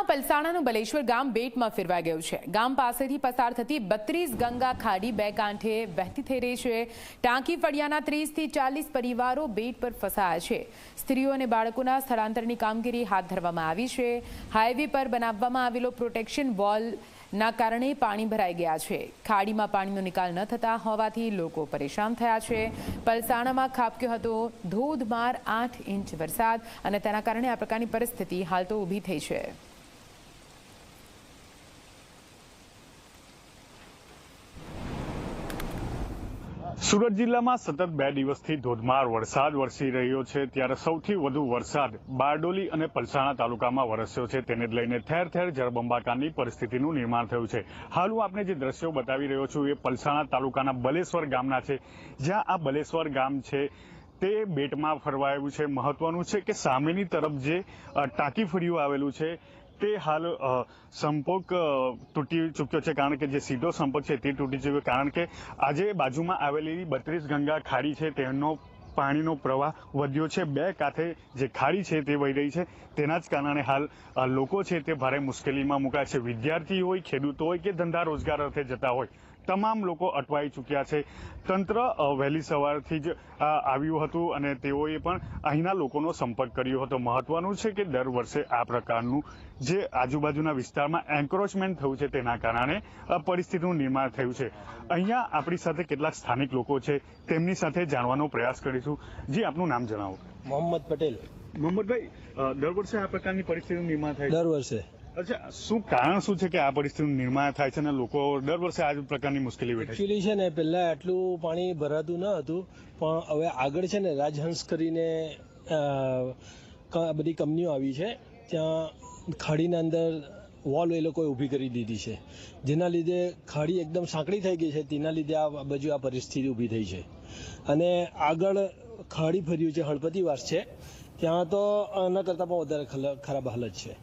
કચ્છના પલસાણાનું બલેશ્વર ગામ બેટમાં ફેરવાઈ ગયું છે। ગામ પાસેથી પસાર થતી 32 ગંગા ખાડી બે કાંઠે વહેતી થઈ રહી છે। ટાંકી ફળિયાના 30 થી 40 પરિવારો બેટ પર ફસાયા છે। સ્ત્રીઓ અને બાળકોના સ્થળાંતરની કામગીરી હાથ ધરવામાં આવી છે। હાઈવે પર બનાવવામાં આવેલો પ્રોટેક્શન વોલના કારણે પાણી ભરાઈ ગયા છે। ખાડીમાં પાણીનો નિકાલ ન થતા હોવાથી લોકો પરેશાન થયા છે। પલસાણામાં ખાબક્યો હતો ધોધમાર 8 ઇંચ વરસાદ અને તેના કારણે આ પ્રકારની પરિસ્થિતિ હાલ તો ઊભી થઈ છે। સુરત જિલ્લામાં સતત 2 દિવસથી ધોધમાર વરસાદ વરસી રહ્યો છે, ત્યારે સૌથી વધુ વરસાદ બારડોલી અને પલસાણા તાલુકામાં વરસ્યો છે। તેને જ લઈને ઠેર ઠેર જળબંબાકારની પરિસ્થિતિનું નિર્માણ થયું છે। હાલ હું આપને જે દ્રશ્યો બતાવી રહ્યો છું એ પલસાણા તાલુકાના બલેશ્વર ગામના છે, જ્યાં આ બલેશ્વર ગામ છે તે બેટમાં ફરવાયું છે। મહત્વનું છે કે સામેની તરફ જે ટાંકી ફળિયું આવેલું છે તે હાલ સંપર્ક તૂટી ચૂક્યો છે, કારણ કે જે સીધો સંપર્ક છે તે તૂટી ચૂક્યો, કારણ કે આજે બાજુમાં આવેલી 32 ગંગા ખાડી છે તેનો પાણીનો પ્રવાહ વધ્યો છે। બે કાંઠે જે ખાડી છે તે વહી રહી છે, તેના જ કારણે હાલ લોકો છે તે ભારે મુશ્કેલીમાં મુકાય છે। વિદ્યાર્થી હોય, ખેડૂતો હોય કે ધંધા રોજગાર અર્થે જતા હોય, તમામ લોકો અટવાઈ ચૂક્યા છે। તંત્ર વહેલી સવારથી જ આવ્યું હતું અને તેઓએ પણ અહીંના લોકોનો સંપર્ક કર્યો હતો। મહત્વનું છે કે દર વર્ષે આ પ્રકારનું જે આજુબાજુના વિસ્તારમાં એન્ક્રોચમેન્ટ થયું છે તેના કારણે પરિસ્થિતિનું નિર્માણ થયું છે। અહીંયા આપણી સાથે કેટલાક સ્થાનિક લોકો છે, તેમની સાથે જાણવાનો પ્રયાસ કરીશું। જી, આપનું નામ જણાવો। મોહમ્મદ પટેલ। મોહમ્મદભાઈ, દર વર્ષે આ પ્રકારની પરિસ્થિતિનું નિર્માણ થાય? દર વર્ષે। અચ્છા, શું કારણ શું છે કે આ પરિસ્થિતિનું નિર્માણ થાય છે અને લોકો દર વર્ષે આ પ્રકારની મુશ્કેલી વેઠે છે? એકચ્યુઅલી છે ને, પહેલા આટલું પાણી ભરાતું ન હતું, પણ હવે આગળ છે ને રાજહંસ કરીને બધી કંપનીઓ આવી છે, ત્યાં ખાડીના અંદર વોલ એ લોકોએ ઊભી કરી દીધી છે, જેના લીધે ખાડી એકદમ સાંકડી થઈ ગઈ છે। તેના લીધે આ બાજુ આ પરિસ્થિતિ ઊભી થઈ છે। અને આગળ ખાડી ફર્યું છે, હળપતિવાસ છે, ત્યાં તો ન કરતાં પણ વધારે ખરાબ હાલત છે।